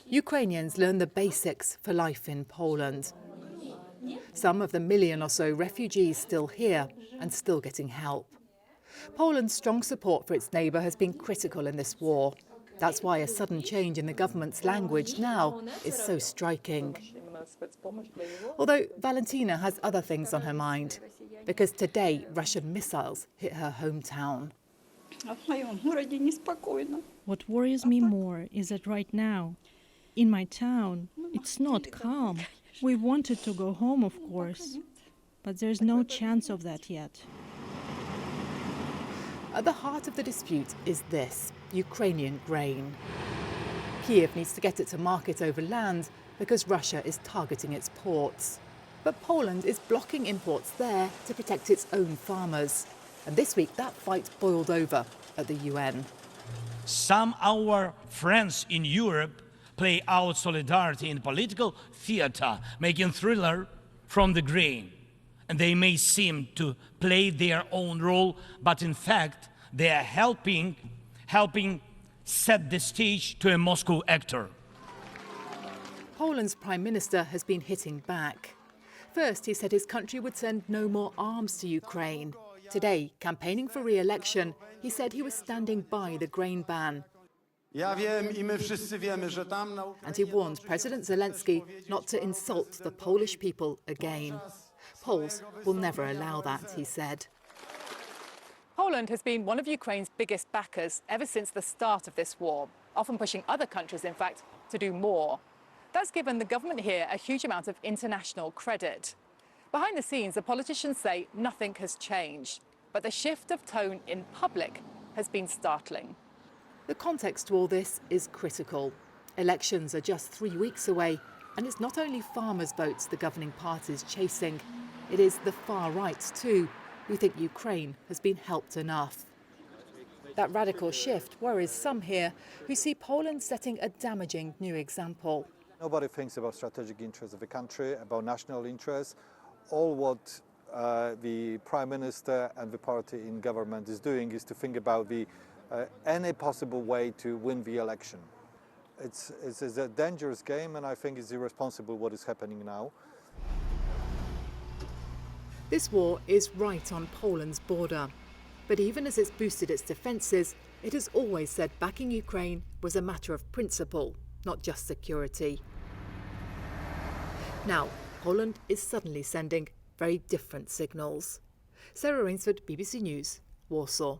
Ukrainians learn the basics for life in Poland. Some of the million or so refugees still here and still getting help. Poland's strong support for its neighbour has been critical in this war. That's why a sudden change in the government's language now is so striking. Although Valentina has other things on her mind, because today Russian missiles hit her hometown. What worries me more is that right now, in my town, it's not calm. We wanted to go home, of course, but there's no chance of that yet. At the heart of the dispute is this: Ukrainian grain. Kiev needs to get it to market over land because Russia is targeting its ports. But Poland is blocking imports there to protect its own farmers. And this week that fight boiled over at the UN. Some of our friends in Europe play out solidarity in political theater, making thriller from the grain. And they may seem to play their own role, but in fact, they are helping set the stage to a Moscow actor. Poland's Prime Minister has been hitting back. First, he said his country would send no more arms to Ukraine. Today, campaigning for re-election, he said he was standing by the grain ban. And he warned President Zelensky not to insult the Polish people again. Poles will never allow that, he said. Poland has been one of Ukraine's biggest backers ever since the start of this war, often pushing other countries, in fact, to do more. That's given the government here a huge amount of international credit. Behind the scenes, the politicians say nothing has changed, but the shift of tone in public has been startling. The context to all this is critical. Elections are just 3 weeks away, and it's not only farmers' votes the governing party is chasing, it is the far right too, who think Ukraine has been helped enough. That radical shift worries some here, who see Poland setting a damaging new example. Nobody thinks about strategic interests of the country, about national interests. All what the Prime Minister and the party in government is doing is to think about any possible way to win the election. It's a dangerous game, and I think it's irresponsible what is happening now. This war is right on Poland's border. But even as it's boosted its defences, it has always said backing Ukraine was a matter of principle, not just security. Now, Poland is suddenly sending very different signals. Sarah Rainsford, BBC News, Warsaw.